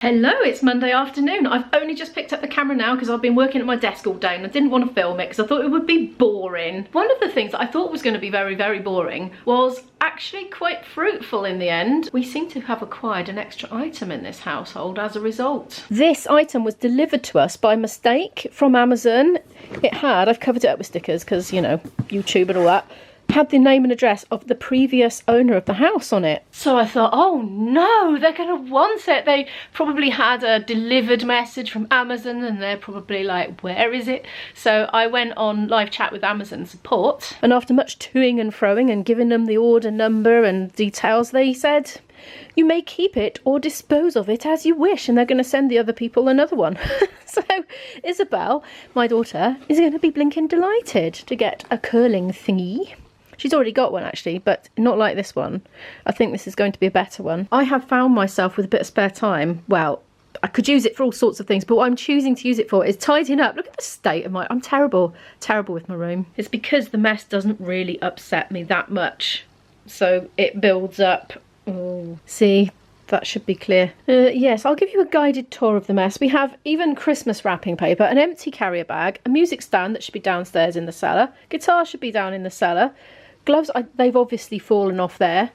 Hello, it's Monday afternoon. I've only just picked up the camera now because I've been working at my desk all day and I didn't want to film it because I thought it would be boring. One of the things that I thought was going to be very, very boring was actually quite fruitful in the end. We seem to have acquired an extra item in this household as a result. This item was delivered to us by mistake from Amazon. It had, I've covered it up with stickers because, you know, YouTube and all that, had the name and address of the previous owner of the house on it. So I thought, oh no, they're gonna want it. They probably had a delivered message from Amazon and they're probably like, where is it? So I went on live chat with Amazon support, and after much toing and froing and giving them the order number and details, they said, you may keep it or dispose of it as you wish, and they're going to send the other people another one. So Isabel, my daughter, is going to be blinking delighted to get a curling thingy. She's already got one actually, but not like this one. I think this is going to be a better one. I have found myself with a bit of spare time. Well, I could use it for all sorts of things, but what I'm choosing to use it for is tidying up. Look at the state of I'm terrible with my room. It's because the mess doesn't really upset me that much. So it builds up. Oh, see, that should be clear. Yes, I'll give you a guided tour of the mess. We have even Christmas wrapping paper, an empty carrier bag, a music stand that should be downstairs in the cellar. Guitar should be down in the cellar. Gloves, they've obviously fallen off there.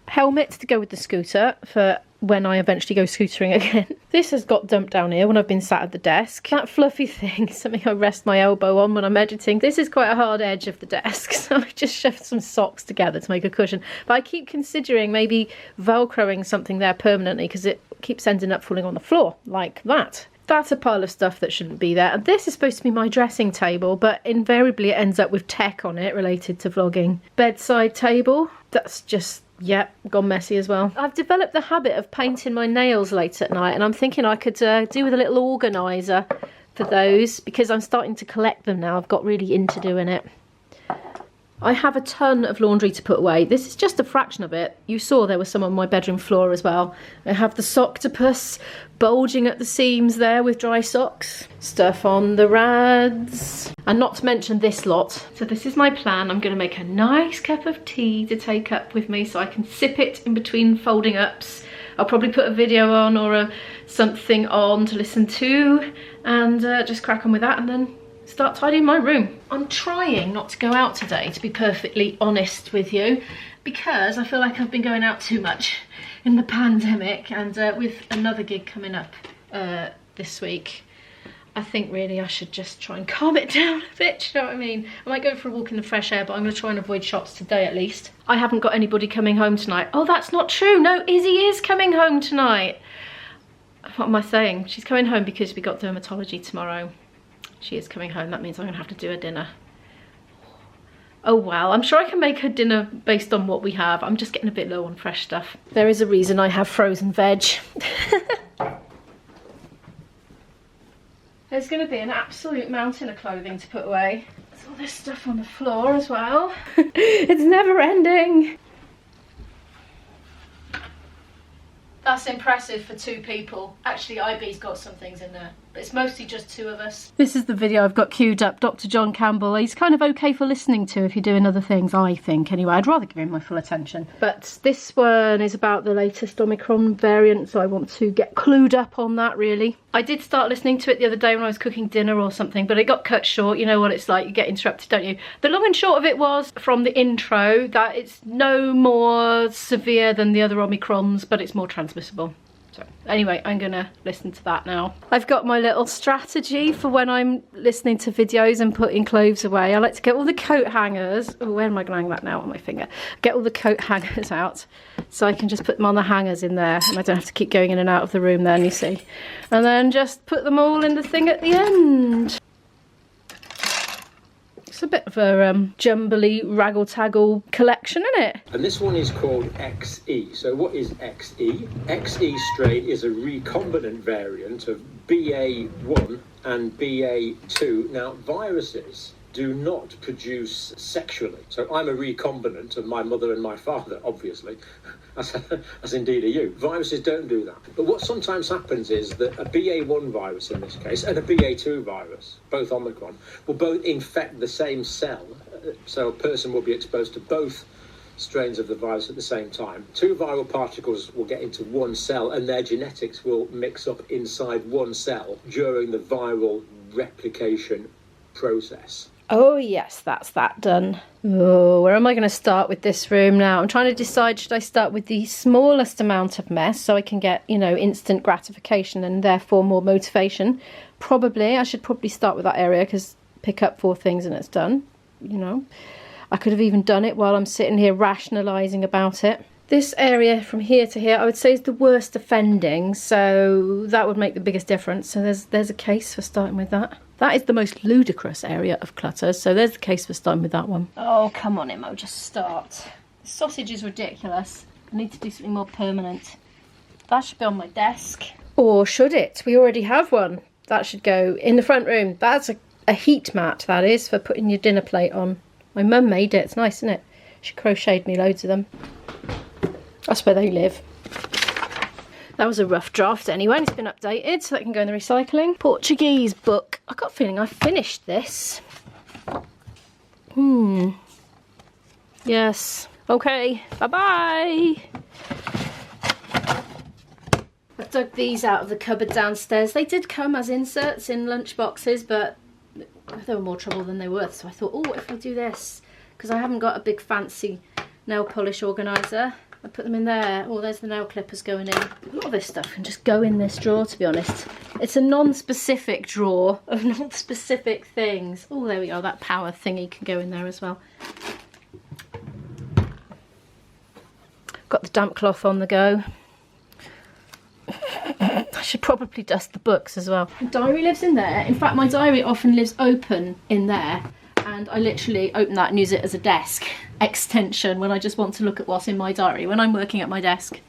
Helmet to go with the scooter for when I eventually go scootering again. This has got dumped down here when I've been sat at the desk. That fluffy thing is something I rest my elbow on when I'm editing. This is quite a hard edge of the desk, so I've just shoved some socks together to make a cushion. But I keep considering maybe velcroing something there permanently because it keeps ending up falling on the floor like that. That's a pile of stuff that shouldn't be there. And this is supposed to be my dressing table, but invariably it ends up with tech on it related to vlogging. Bedside table, that's just, yep, gone messy as well. I've developed the habit of painting my nails late at night, and I'm thinking I could do with a little organiser for those because I'm starting to collect them now. I've got really into doing it. I have a ton of laundry to put away. This is just a fraction of it. You saw there was some on my bedroom floor as well. I have the Socktopus bulging at the seams there with dry socks. Stuff on the rads. And not to mention this lot. So this is my plan. I'm going to make a nice cup of tea to take up with me so I can sip it in between folding ups. I'll probably put a video on or something on to listen to and just crack on with that and then start tidying my room. I'm trying not to go out today, to be perfectly honest with you, because I feel like I've been going out too much in the pandemic, and with another gig coming up this week, I think really I should just try and calm it down a bit, you know what I mean? I might go for a walk in the fresh air, but I'm going to try and avoid shots today at least. I haven't got anybody coming home tonight. Oh, that's not true. No, Izzy is coming home tonight. What am I saying? She's coming home because we got dermatology tomorrow. She is coming home. That means I'm going to have to do a dinner. Oh well, I'm sure I can make her dinner based on what we have. I'm just getting a bit low on fresh stuff. There is a reason I have frozen veg. There's going to be an absolute mountain of clothing to put away. There's all this stuff on the floor as well. It's never ending. That's impressive for two people. Actually, IB's got some things in there, but it's mostly just two of us. This is the video I've got queued up. Dr. John Campbell. He's kind of okay for listening to if you're doing other things, I think. Anyway, I'd rather give him my full attention. But this one is about the latest Omicron variant, so I want to get clued up on that, really. I did start listening to it the other day when I was cooking dinner or something, but it got cut short. You know what it's like, you get interrupted, don't you? The long and short of it was, from the intro, that it's no more severe than the other Omicrons, but it's more transmissible. So anyway, I'm gonna listen to that now. I've got my little strategy for when I'm listening to videos and putting clothes away. I like to get all the coat hangers. Oh, where am I gonna hang that now on my finger? Get all the coat hangers out so I can just put them on the hangers in there and I don't have to keep going in and out of the room then, you see. And then just put them all in the thing at the end. It's a bit of a jumbly, raggle-taggle collection, isn't it? And this one is called XE. So what is XE? XE strain is a recombinant variant of BA1 and BA2. Now, viruses do not produce sexually. So I'm a recombinant of my mother and my father, obviously, as indeed are you. Viruses don't do that. But what sometimes happens is that a BA1 virus in this case and a BA2 virus, both Omicron, will both infect the same cell. So a person will be exposed to both strains of the virus at the same time. 2 viral particles will get into one cell and their genetics will mix up inside one cell during the viral replication process. Oh yes, that's that done. Oh, where am I going to start with this room now? I'm trying to decide, should I start with the smallest amount of mess so I can get, you know, instant gratification and therefore more motivation? Probably, I should probably start with that area because pick up 4 things and it's done, you know. I could have even done it while I'm sitting here rationalising about it. This area from here to here, I would say is the worst offending, so that would make the biggest difference. So there's a case for starting with that. That is the most ludicrous area of clutter, so there's the case for starting with that one. Oh, come on, Immo, just start. The sausage is ridiculous. I need to do something more permanent. That should be on my desk. Or should it? We already have one. That should go in the front room. That's a heat mat, that is, for putting your dinner plate on. My mum made it. It's nice, isn't it? She crocheted me loads of them. That's where they live. That was a rough draft anyway, and it's been updated so that can go in the recycling. Portuguese book. I got a feeling I finished this. Yes. Okay. Bye-bye. I've dug these out of the cupboard downstairs. They did come as inserts in lunch boxes, but they were more trouble than they were worth. So I thought, oh, what if I do this? Because I haven't got a big fancy nail polish organiser. I put them in there. Oh, there's the nail clippers going in. A lot of this stuff can just go in this drawer, to be honest. It's a non-specific drawer of non-specific things. Oh, there we go. That power thingy can go in there as well. Got the damp cloth on the go. I should probably dust the books as well. My diary lives in there. In fact, my diary often lives open in there. And I literally open that and use it as a desk extension when I just want to look at what's in my diary when I'm working at my desk.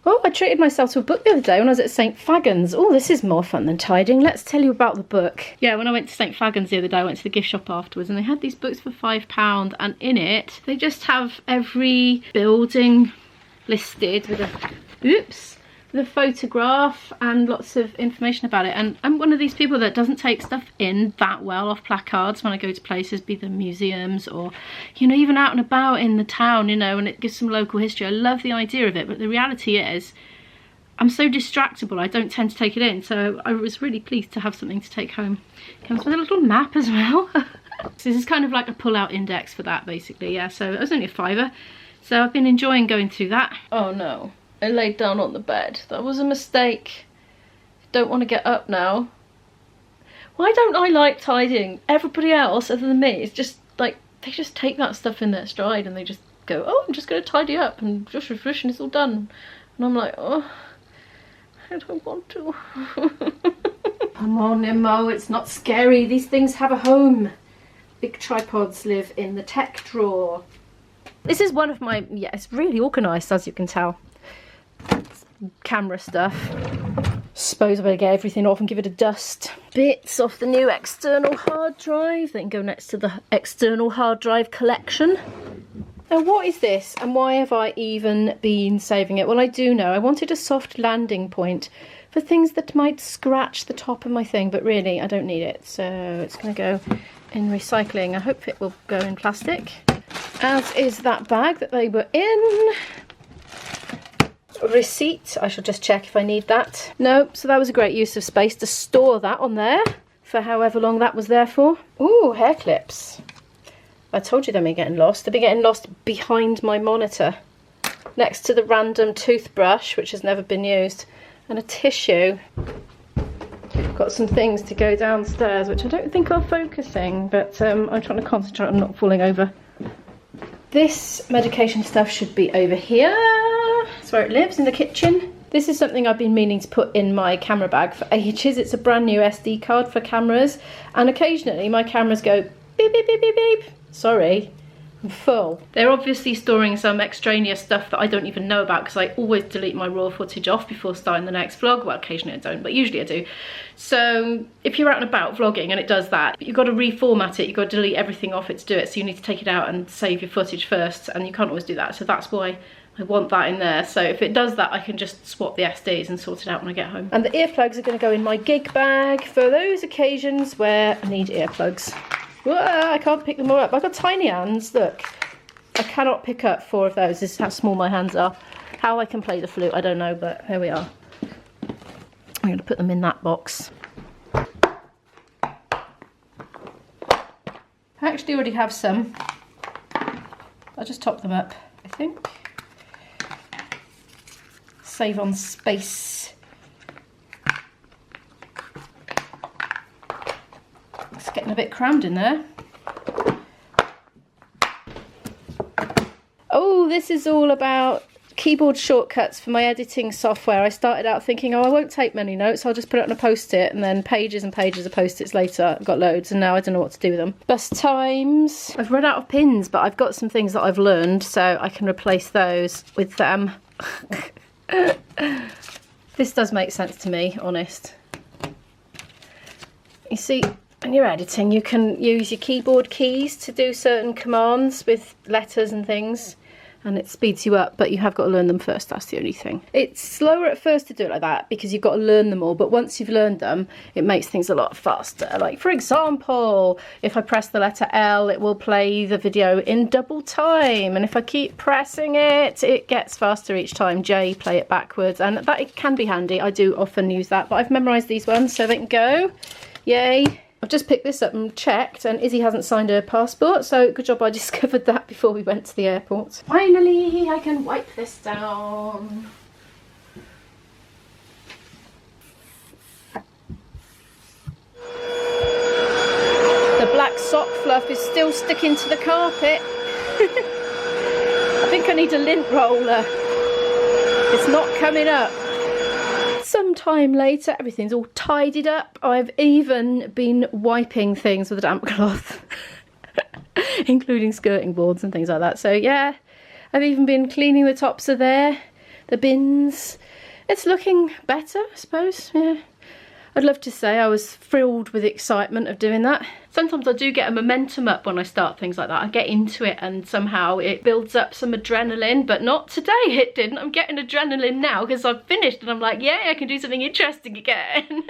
Oh, I treated myself to a book the other day when I was at St Fagans. Oh, this is more fun than tidying. Let's tell you about the book. Yeah, when I went to St Fagans the other day, I went to the gift shop afterwards and they had these books for £5, and in it they just have every building listed with a photograph and lots of information about it. And I'm one of these people that doesn't take stuff in that well off placards when I go to places, be them museums or, you know, even out and about in the town, you know, and it gives some local history. I love the idea of it, but the reality is I'm so distractible, I don't tend to take it in. So I was really pleased to have something to take home. It comes with a little map as well. So this is kind of like a pull-out index for that, basically. Yeah, so it was only a £5. So I've been enjoying going through that. Oh no. I laid down on the bed. That was a mistake. Don't want to get up now. Why don't I like tidying? Everybody else other than me is just like, they just take that stuff in their stride and they just go, oh, I'm just going to tidy up and just refresh and it's all done. And I'm like, oh, I don't want to. Come on, Immo, it's not scary. These things have a home. Big tripods live in the tech drawer. This is one of my, yeah, it's really organised, as you can tell. Camera stuff. Suppose I better get everything off and give it a dust. Bits off the new external hard drive. They can go next to the external hard drive collection. Now what is this and why have I even been saving it? Well, I do know. I wanted a soft landing point for things that might scratch the top of my thing, but really I don't need it. So it's going to go in recycling. I hope it will go in plastic. As is that bag that they were in. Receipt, I shall just check if I need that. No, so that was a great use of space to store that on there for however long that was there for. Ooh, hair clips. I told you they've been getting lost. They've been getting lost behind my monitor. Next to the random toothbrush, which has never been used, and a tissue. Got some things to go downstairs, which I don't think are focusing, but I'm trying to concentrate on not falling over. This medication stuff should be over here. That's where it lives, in the kitchen. This is something I've been meaning to put in my camera bag for ages. It's a brand new SD card for cameras, and occasionally my cameras go beep, beep, beep, beep, beep. Sorry, I'm full. They're obviously storing some extraneous stuff that I don't even know about because I always delete my raw footage off before starting the next vlog. Well, occasionally I don't, but usually I do. So if you're out and about vlogging and it does that, you've got to reformat it, you've got to delete everything off it to do it. So you need to take it out and save your footage first, and you can't always do that. So that's why I want that in there. So if it does that, I can just swap the SDs and sort it out when I get home. And the earplugs are going to go in my gig bag for those occasions where I need earplugs. Whoa, I can't pick them all up. I've got tiny hands, look. I cannot pick up 4 of those. This is how small my hands are. How I can play the flute, I don't know, but here we are. I'm going to put them in that box. I actually already have some. I'll just top them up, I think. Save on space. It's getting a bit crammed in there. Oh, this is all about keyboard shortcuts for my editing software. I started out thinking, oh, I won't take many notes, I'll just put it on a post-it, and then pages and pages of post-its later. I've got loads, and now I don't know what to do with them. Bus times. I've run out of pins, but I've got some things that I've learned, so I can replace those with them. This does make sense to me, honest. You see, when you're editing, you can use your keyboard keys to do certain commands with letters and things, and it speeds you up, but you have got to learn them first. That's the only thing. It's slower at first to do it like that because you've got to learn them all, but once you've learned them, it makes things a lot faster. Like, for example, if I press the letter L, it will play the video in double time, and if I keep pressing it, it gets faster each time. J, play it backwards, and that it can be handy. I do often use that, but I've memorised these ones so they can go. Yay. I've just picked this up and checked, and Izzy hasn't signed her passport, so good job I discovered that before we went to the airport. Finally, I can wipe this down. The black sock fluff is still sticking to the carpet. I think I need a lint roller. It's not coming up. Sometime later, everything's all tidied up. I've even been wiping things with a damp cloth, including skirting boards and things like that. So yeah, I've even been cleaning the tops of the bins. It's looking better, I suppose, yeah. I'd love to say I was thrilled with the excitement of doing that. Sometimes I do get a momentum up when I start things like that. I get into it and somehow it builds up some adrenaline, but not today, it didn't. I'm getting adrenaline now because I've finished and I'm like, yay, I can do something interesting again.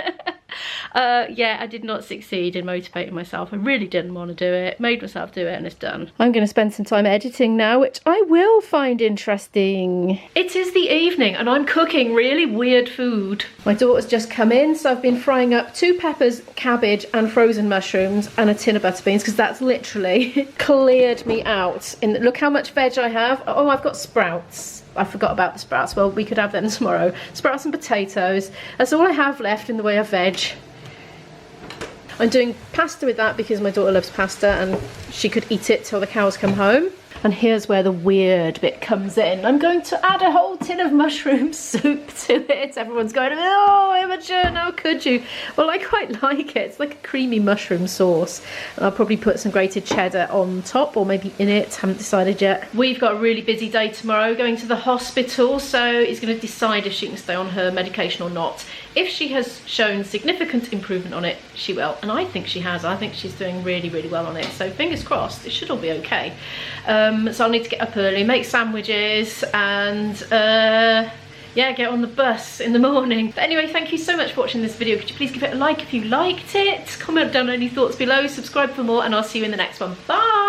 Yeah, I did not succeed in motivating myself. I really didn't want to do it. Made myself do it and it's done. I'm going to spend some time editing now, which I will find interesting. It is the evening and I'm cooking really weird food. My daughter's just come in, so I've been frying up 2 peppers, cabbage and frozen mushrooms and a tin of butter beans because that's literally cleared me out. Look how much veg I have. Oh, I've got sprouts. I forgot about the sprouts. Well, we could have them tomorrow. Sprouts and potatoes. That's all I have left in the way of veg. I'm doing pasta with that because my daughter loves pasta and she could eat it till the cows come home. And here's where the weird bit comes in. I'm going to add a whole tin of mushroom soup to it. Everyone's going, oh, Imogen, how could you? Well, I quite like it. It's like a creamy mushroom sauce. And I'll probably put some grated cheddar on top or maybe in it. Haven't decided yet. We've got a really busy day tomorrow going to the hospital. So he's going to decide if she can stay on her medication or not. If she has shown significant improvement on it, she will. And I think she has. I think she's doing really, really well on it. So fingers crossed, it should all be okay. So I'll need to get up early, make sandwiches and yeah, get on the bus in the morning. But anyway, thank you so much for watching this video. Could you please give it a like if you liked it? Comment down any thoughts below, subscribe for more, and I'll see you in the next one. Bye!